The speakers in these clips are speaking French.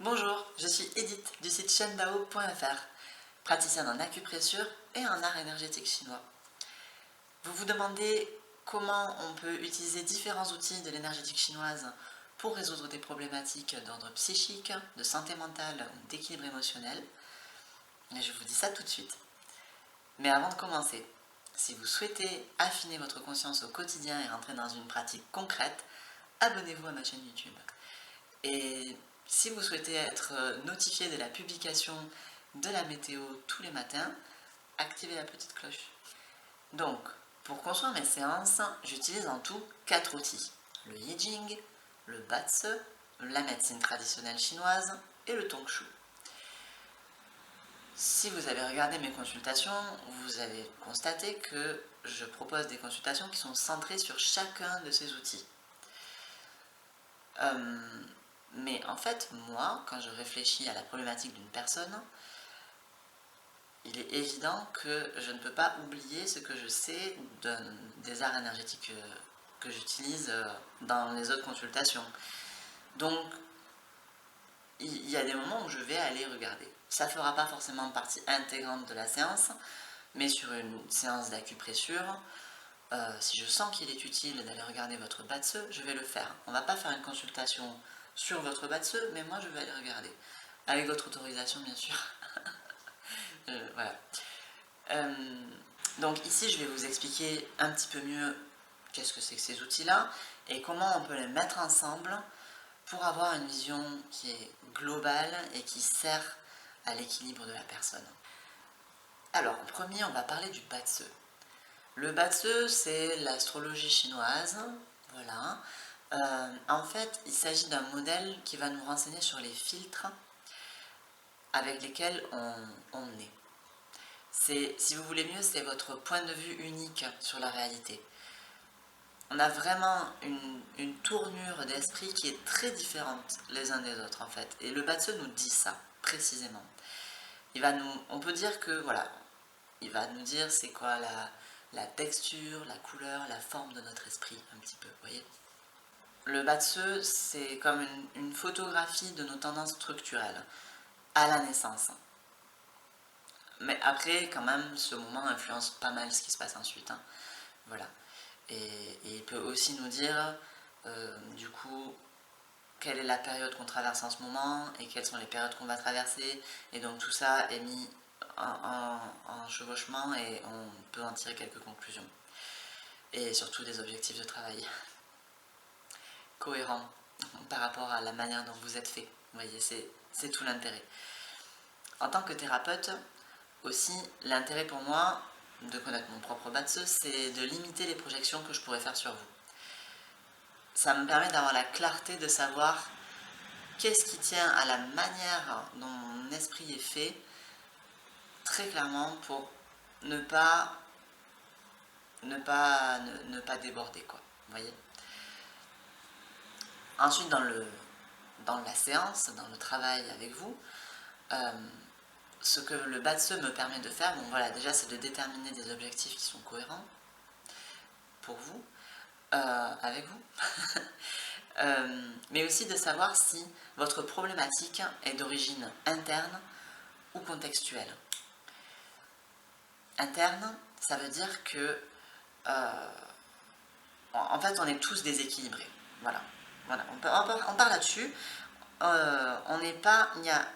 Bonjour, je suis Edith du site shendao.fr, praticienne en acupressure et en art énergétique chinois. Vous vous demandez comment on peut utiliser différents outils de l'énergétique chinoise pour résoudre des problématiques d'ordre psychique, de santé mentale ou d'équilibre émotionnel. Et je vous dis ça tout de suite. Mais avant de commencer, si vous souhaitez affiner votre conscience au quotidien et rentrer dans une pratique concrète, abonnez-vous à ma chaîne YouTube. Et si vous souhaitez être notifié de la publication de la météo tous les matins, activez la petite cloche. Donc, pour construire mes séances, j'utilise en tout 4 outils. Le Yijing, le Batse, la médecine traditionnelle chinoise et le Tongshu. Si vous avez regardé mes consultations, vous avez constaté que je propose des consultations qui sont centrées sur chacun de ces outils. Mais en fait, moi, quand je réfléchis à la problématique d'une personne, il est évident que je ne peux pas oublier ce que je sais des arts énergétiques que j'utilise dans les autres consultations. Donc, il y a des moments où je vais aller regarder. Ça ne fera pas forcément partie intégrante de la séance, mais sur une séance d'acupressure, si je sens qu'il est utile d'aller regarder votre batse, je vais le faire. On ne va pas faire une consultation sur votre batse, mais moi je vais aller regarder. Avec votre autorisation, bien sûr. Voilà. Donc ici, je vais vous expliquer un petit peu mieux qu'est-ce que c'est que ces outils-là et comment on peut les mettre ensemble pour avoir une vision qui est globale et qui sert à l'équilibre de la personne. Alors, en premier, on va parler du Batse. Le Batse, c'est l'astrologie chinoise. Voilà. En fait, il s'agit d'un modèle qui va nous renseigner sur les filtres avec lesquels on est. Si vous voulez mieux, c'est votre point de vue unique sur la réalité. On a vraiment une tournure d'esprit qui est très différente les uns des autres en fait. Et le Batse nous dit ça, précisément. On peut dire que voilà, il va nous dire c'est quoi la texture, la couleur, la forme de notre esprit, un petit peu, vous voyez. Le Batse, c'est comme une photographie de nos tendances structurelles à la naissance. Mais après, quand même, ce moment influence pas mal ce qui se passe ensuite. Hein. Voilà. Et il peut aussi nous dire, du coup, quelle est la période qu'on traverse en ce moment et quelles sont les périodes qu'on va traverser. Et donc tout ça est mis en chevauchement et on peut en tirer quelques conclusions. Et surtout des objectifs de travail cohérents par rapport à la manière dont vous êtes fait. Vous voyez, c'est tout l'intérêt. En tant que thérapeute, aussi, l'intérêt pour moi de connaître mon propre Batse, c'est de limiter les projections que je pourrais faire sur vous. Ça me permet d'avoir la clarté de savoir qu'est-ce qui tient à la manière dont mon esprit est fait, très clairement pour ne pas déborder, quoi. Vous voyez. Ensuite, dans la séance, dans le travail avec vous, ce que le Batse me permet de faire, bon voilà, déjà c'est de déterminer des objectifs qui sont cohérents pour vous, avec vous, mais aussi de savoir si votre problématique est d'origine interne ou contextuelle. Interne, ça veut dire que en fait on est tous déséquilibrés. Voilà, on part là-dessus. Il n'y a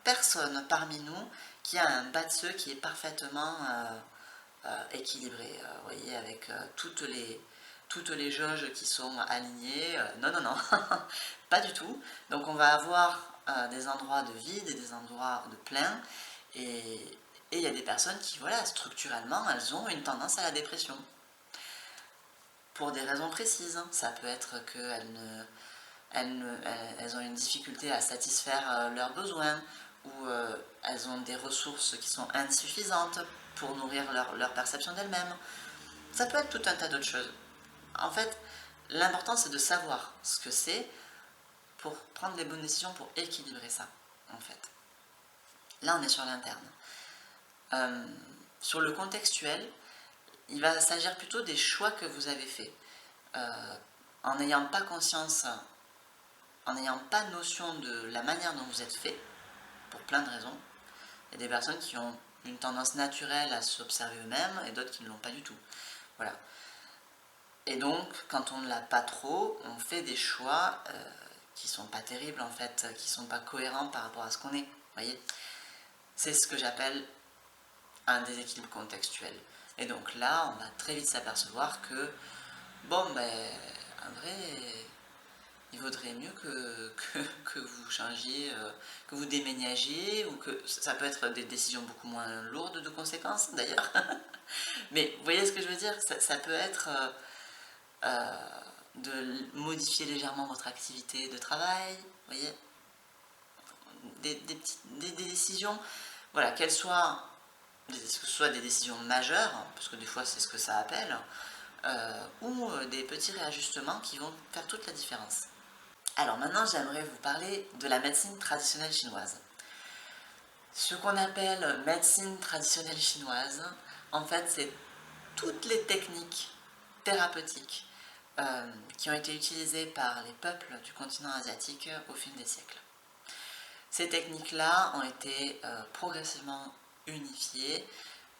personne parmi nous qui a un Batse qui est parfaitement équilibré, vous voyez, avec toutes les jauges qui sont alignées. Non, non, non, pas du tout. Donc on va avoir des endroits de vide et des endroits de plein. Et il y a des personnes qui, voilà, structurellement, elles ont une tendance à la dépression. Pour des raisons précises. Ça peut être qu'elles elles ont une difficulté à satisfaire leurs besoins, ou elles ont des ressources qui sont insuffisantes pour nourrir leur perception d'elles-mêmes. Ça peut être tout un tas d'autres choses. En fait, l'important c'est de savoir ce que c'est pour prendre les bonnes décisions, pour équilibrer ça, en fait. Là, on est sur l'interne. Sur le contextuel, il va s'agir plutôt des choix que vous avez faits. En n'ayant pas conscience en n'ayant pas notion de la manière dont vous êtes fait, pour plein de raisons. Il y a des personnes qui ont une tendance naturelle à s'observer eux-mêmes et d'autres qui ne l'ont pas du tout. Voilà. Et donc, quand on ne l'a pas trop, on fait des choix qui sont pas terribles en fait, qui sont pas cohérents par rapport à ce qu'on est. Vous voyez, c'est ce que j'appelle un déséquilibre contextuel. Et donc là, on va très vite s'apercevoir que, bon, ben, en vrai, il vaudrait mieux que vous changiez, que vous déménagiez, ou que ça peut être des décisions beaucoup moins lourdes de conséquences d'ailleurs. Mais vous voyez ce que je veux dire, ça peut être de modifier légèrement votre activité de travail, vous voyez, des décisions, voilà, qu'elles soient, que ce soit des décisions majeures, parce que des fois c'est ce que ça appelle, ou des petits réajustements qui vont faire toute la différence. Alors maintenant, j'aimerais vous parler de la médecine traditionnelle chinoise. Ce qu'on appelle médecine traditionnelle chinoise, en fait, c'est toutes les techniques thérapeutiques qui ont été utilisées par les peuples du continent asiatique au fil des siècles. Ces techniques-là ont été progressivement unifiées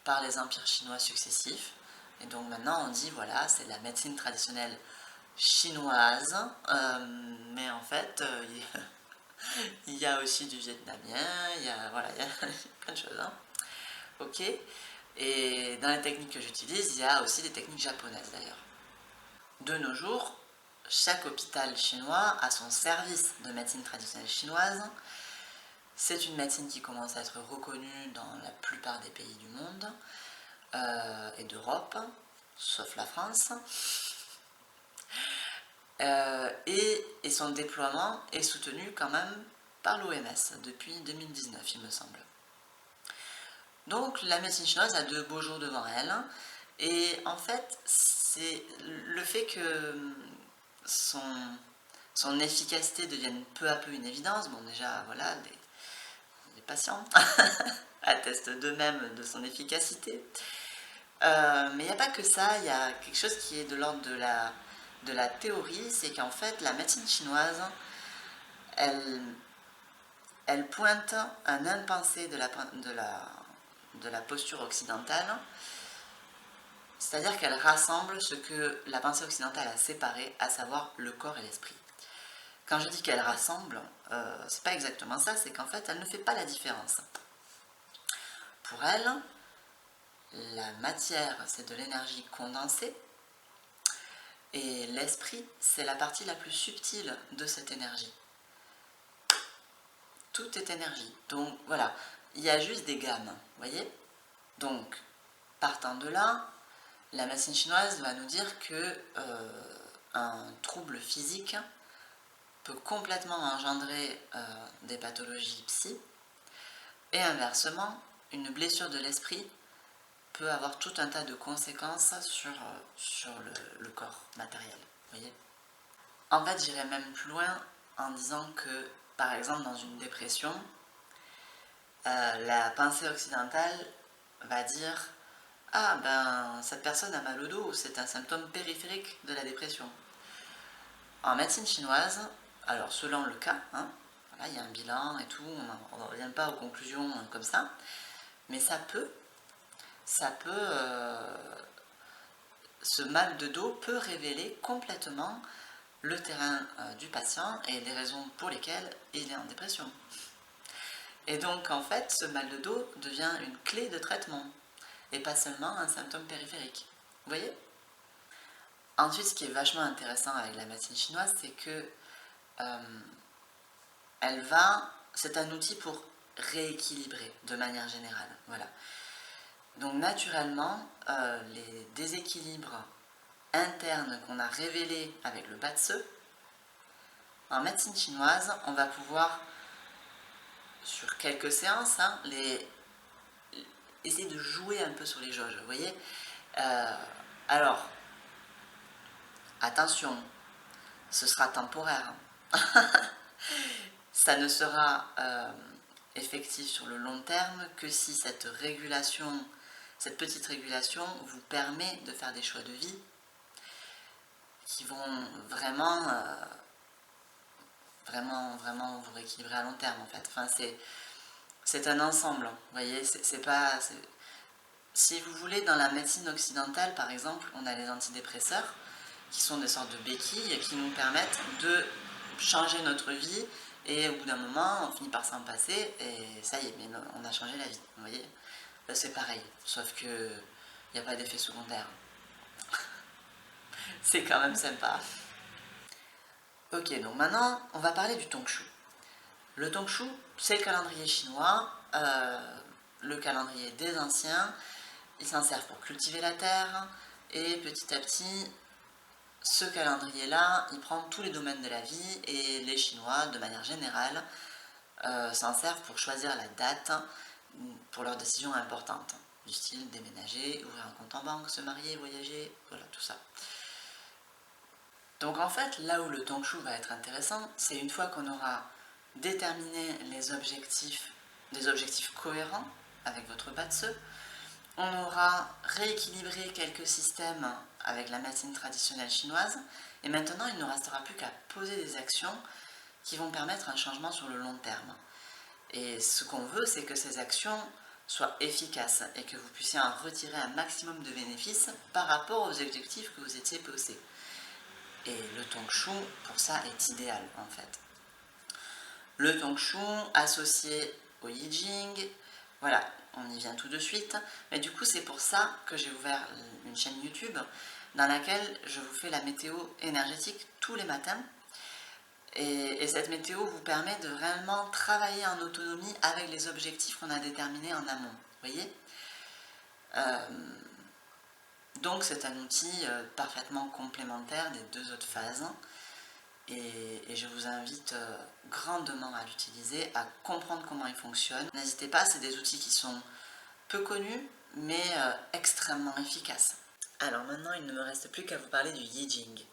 par les empires chinois successifs. Et donc maintenant, on dit, voilà, c'est la médecine traditionnelle chinoise, mais en fait, il y a aussi du vietnamien, voilà, il y a plein de choses. Hein. Ok. Et dans les techniques que j'utilise, il y a aussi des techniques japonaises d'ailleurs. De nos jours, chaque hôpital chinois a son service de médecine traditionnelle chinoise. C'est une médecine qui commence à être reconnue dans la plupart des pays du monde et d'Europe, sauf la France. Et son déploiement est soutenu quand même par l'OMS depuis 2019, il me semble. Donc la médecine chinoise a de beaux jours devant elle, et en fait c'est le fait que son efficacité devienne peu à peu une évidence. Bon, déjà voilà, les patients attestent d'eux-mêmes de son efficacité, mais il n'y a pas que ça, il y a quelque chose qui est de l'ordre de la théorie, c'est qu'en fait la médecine chinoise, elle pointe un impensé de la posture occidentale, c'est-à-dire qu'elle rassemble ce que la pensée occidentale a séparé, à savoir le corps et l'esprit. Quand je dis qu'elle rassemble, c'est pas exactement ça, c'est qu'en fait elle ne fait pas la différence. Pour elle, la matière c'est de l'énergie condensée, et l'esprit c'est la partie la plus subtile de cette énergie. Tout est énergie. Donc voilà, il y a juste des gammes, vous voyez. Donc, partant de là, la médecine chinoise va nous dire que un trouble physique peut complètement engendrer des pathologies psy, et inversement, une blessure de l'esprit peut avoir tout un tas de conséquences sur le corps matériel, vous voyez. En fait, j'irais même plus loin en disant que, par exemple, dans une dépression, la pensée occidentale va dire « Ah, ben, cette personne a mal au dos, c'est un symptôme périphérique de la dépression. » En médecine chinoise, alors selon le cas, hein, voilà, il y a un bilan et tout, on ne revient pas aux conclusions comme ça, mais ce mal de dos peut révéler complètement le terrain du patient et les raisons pour lesquelles il est en dépression. Et donc en fait, ce mal de dos devient une clé de traitement et pas seulement un symptôme périphérique. Vous voyez? Ensuite, ce qui est vachement intéressant avec la médecine chinoise, c'est que c'est un outil pour rééquilibrer de manière générale. Voilà. Donc naturellement, les déséquilibres internes qu'on a révélés avec le Batse, en médecine chinoise, on va pouvoir, sur quelques séances, hein, essayer de jouer un peu sur les jauges, vous voyez. Alors, attention, ce sera temporaire. Ça ne sera effectif sur le long terme que si cette petite régulation vous permet de faire des choix de vie qui vont vraiment vraiment vous rééquilibrer à long terme en fait. Enfin, c'est un ensemble, vous voyez, c'est pas... Si vous voulez, dans la médecine occidentale, par exemple, on a les antidépresseurs, qui sont des sortes de béquilles qui nous permettent de changer notre vie, et au bout d'un moment, on finit par s'en passer, et ça y est, mais on a changé la vie, vous voyez. Là, c'est pareil, sauf que il n'y a pas d'effet secondaire. C'est quand même sympa. Ok, donc maintenant, on va parler du Tongshu. Le Tongshu, c'est le calendrier chinois, le calendrier des anciens. Ils s'en servent pour cultiver la terre, et petit à petit, ce calendrier-là, il prend tous les domaines de la vie, et les Chinois, de manière générale, s'en servent pour choisir la date pour leurs décisions importantes, du style déménager, ouvrir un compte en banque, se marier, voyager, voilà, tout ça. Donc en fait, là où le Tongshu va être intéressant, c'est une fois qu'on aura déterminé les objectifs, des objectifs cohérents avec votre Batse, on aura rééquilibré quelques systèmes avec la médecine traditionnelle chinoise, et maintenant il ne restera plus qu'à poser des actions qui vont permettre un changement sur le long terme. Et ce qu'on veut, c'est que ces actions soient efficaces et que vous puissiez en retirer un maximum de bénéfices par rapport aux objectifs que vous étiez posés. Et le Tongshu, pour ça, est idéal en fait. Le Tongshu associé au Yi Jing, voilà, on y vient tout de suite. Mais du coup, c'est pour ça que j'ai ouvert une chaîne YouTube dans laquelle je vous fais la météo énergétique tous les matins. Et cette météo vous permet de vraiment travailler en autonomie avec les objectifs qu'on a déterminés en amont. Vous voyez, donc c'est un outil parfaitement complémentaire des deux autres phases. Et je vous invite grandement à l'utiliser, à comprendre comment il fonctionne. N'hésitez pas, c'est des outils qui sont peu connus, mais extrêmement efficaces. Alors maintenant, il ne me reste plus qu'à vous parler du Yi Jing.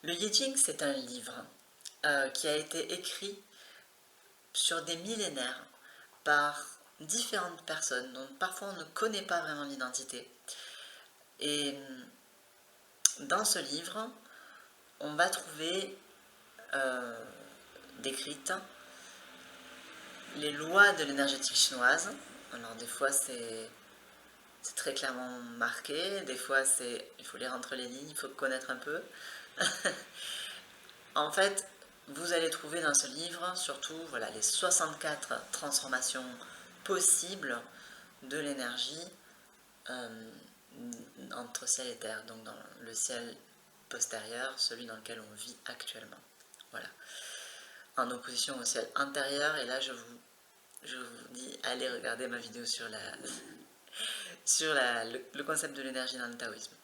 Le Yi Jing, c'est un livre qui a été écrit sur des millénaires par différentes personnes dont parfois on ne connaît pas vraiment l'identité. Et dans ce livre, on va trouver décrites les lois de l'énergétique chinoise. Alors des fois c'est très clairement marqué, des fois il faut lire entre les lignes, il faut connaître un peu. En fait, vous allez trouver dans ce livre surtout voilà, les 64 transformations possibles de l'énergie entre ciel et terre, donc dans le ciel postérieur, celui dans lequel on vit actuellement. Voilà. En opposition au ciel intérieur, et là je vous dis, allez regarder ma vidéo sur, le concept de l'énergie dans le taoïsme.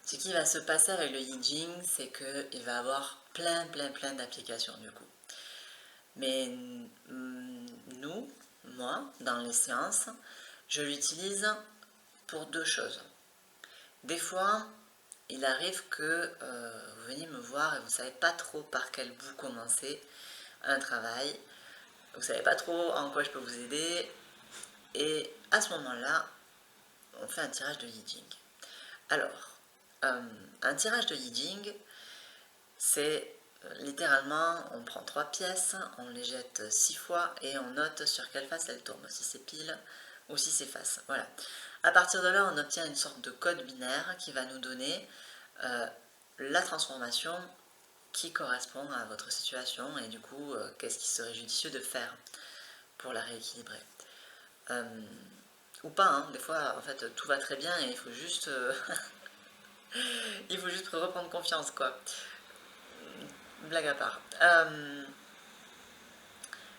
Ce qui va se passer avec le Yi Jing, c'est qu'il va avoir plein d'applications du coup. Mais moi, dans les séances, je l'utilise pour deux choses. Des fois, il arrive que vous veniez me voir et vous ne savez pas trop par quel bout commencer un travail, vous ne savez pas trop en quoi je peux vous aider, et à ce moment-là, on fait un tirage de Yi Jing. Alors, un tirage de Yi Jing, c'est littéralement, on prend 3 pièces, on les jette 6 fois et on note sur quelle face elles tombent, si c'est pile ou si c'est face. Voilà. À partir de là, on obtient une sorte de code binaire qui va nous donner la transformation qui correspond à votre situation et du coup, qu'est-ce qui serait judicieux de faire pour la rééquilibrer. Ou pas, hein. Des fois, en fait, tout va très bien et il faut juste, il faut juste reprendre confiance, quoi. Blague à part.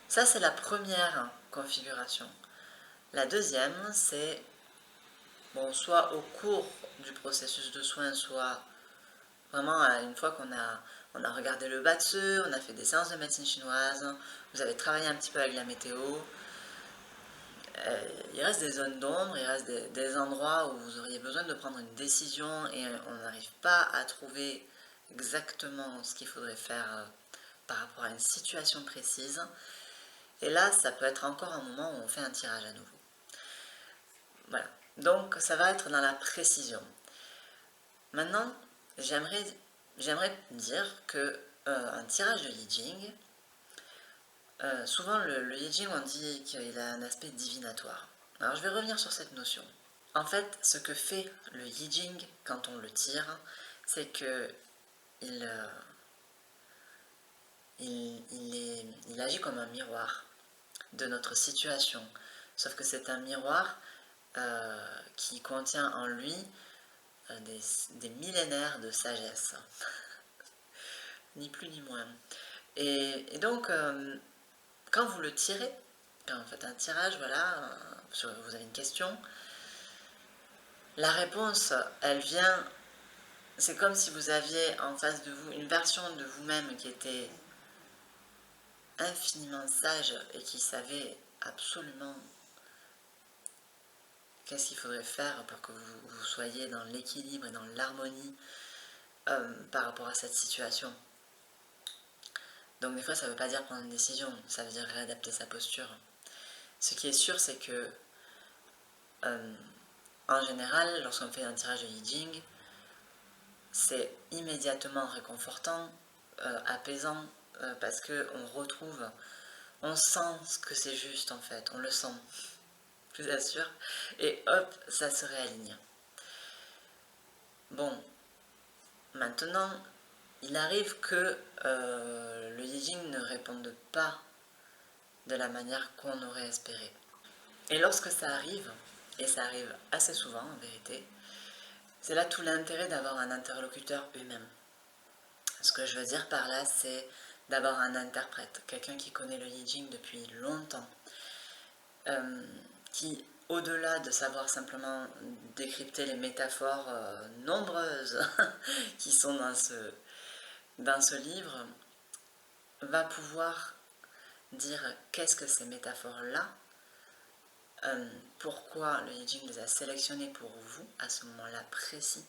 Ça, c'est la première configuration. La deuxième, c'est, bon, soit au cours du processus de soins, soit vraiment une fois on a regardé le Batse, on a fait des séances de médecine chinoise, vous avez travaillé un petit peu avec la météo, il reste des zones d'ombre, il reste des endroits où vous auriez besoin de prendre une décision et on n'arrive pas à trouver exactement ce qu'il faudrait faire par rapport à une situation précise. Et là, ça peut être encore un moment où on fait un tirage à nouveau. Voilà. Donc, ça va être dans la précision. Maintenant, j'aimerais dire que un tirage de I Ching, souvent le I Ching, on dit qu'il a un aspect divinatoire. Alors je vais revenir sur cette notion. En fait, ce que fait le I Ching quand on le tire, c'est que il agit comme un miroir de notre situation. Sauf que c'est un miroir qui contient en lui des millénaires de sagesse. Ni plus ni moins. Et donc, quand vous le tirez, quand vous faites un tirage, voilà, vous avez une question, la réponse, elle vient, c'est comme si vous aviez en face de vous une version de vous-même qui était infiniment sage et qui savait absolument qu'est-ce qu'il faudrait faire pour que vous soyez dans l'équilibre et dans l'harmonie par rapport à cette situation. Donc des fois, ça ne veut pas dire prendre une décision, ça veut dire réadapter sa posture. Ce qui est sûr, c'est que en général, lorsqu'on fait un tirage de I Ching, c'est immédiatement réconfortant, apaisant, parce qu'on retrouve, on sent que c'est juste en fait, on le sent, je vous assure, et hop, ça se réaligne. Bon, maintenant, il arrive que le I Ching ne réponde pas de la manière qu'on aurait espéré. Et lorsque ça arrive, et ça arrive assez souvent en vérité, c'est là tout l'intérêt d'avoir un interlocuteur humain. Ce que je veux dire par là, c'est d'avoir un interprète, quelqu'un qui connaît le I Ching depuis longtemps, qui, au-delà de savoir simplement décrypter les métaphores nombreuses qui sont dans ce livre, va pouvoir dire qu'est-ce que ces métaphores-là, pourquoi le I Ching les a sélectionnées pour vous à ce moment-là précis,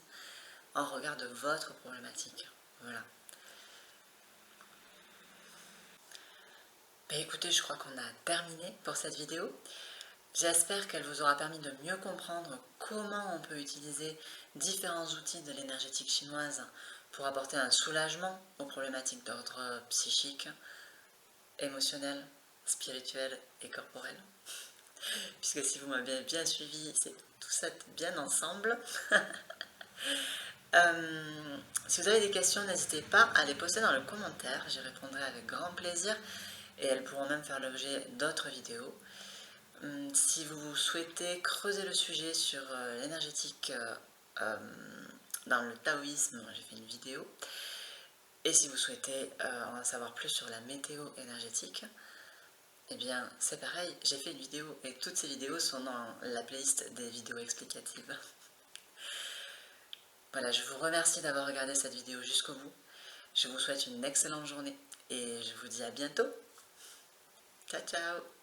en regard de votre problématique. Voilà. Ben écoutez, je crois qu'on a terminé pour cette vidéo. J'espère qu'elle vous aura permis de mieux comprendre comment on peut utiliser différents outils de l'énergétique chinoise pour apporter un soulagement aux problématiques d'ordre psychique, émotionnel, spirituel et corporel. Puisque si vous m'avez bien suivi, c'est tout ça bien ensemble. Si vous avez des questions, n'hésitez pas à les poster dans le commentaire, j'y répondrai avec grand plaisir et elles pourront même faire l'objet d'autres vidéos. Si vous souhaitez creuser le sujet sur l'énergétique dans le taoïsme, j'ai fait une vidéo. Et si vous souhaitez en savoir plus sur la météo énergétique, eh bien c'est pareil, j'ai fait une vidéo et toutes ces vidéos sont dans la playlist des vidéos explicatives. Voilà, je vous remercie d'avoir regardé cette vidéo jusqu'au bout. Je vous souhaite une excellente journée et je vous dis à bientôt. Ciao, ciao!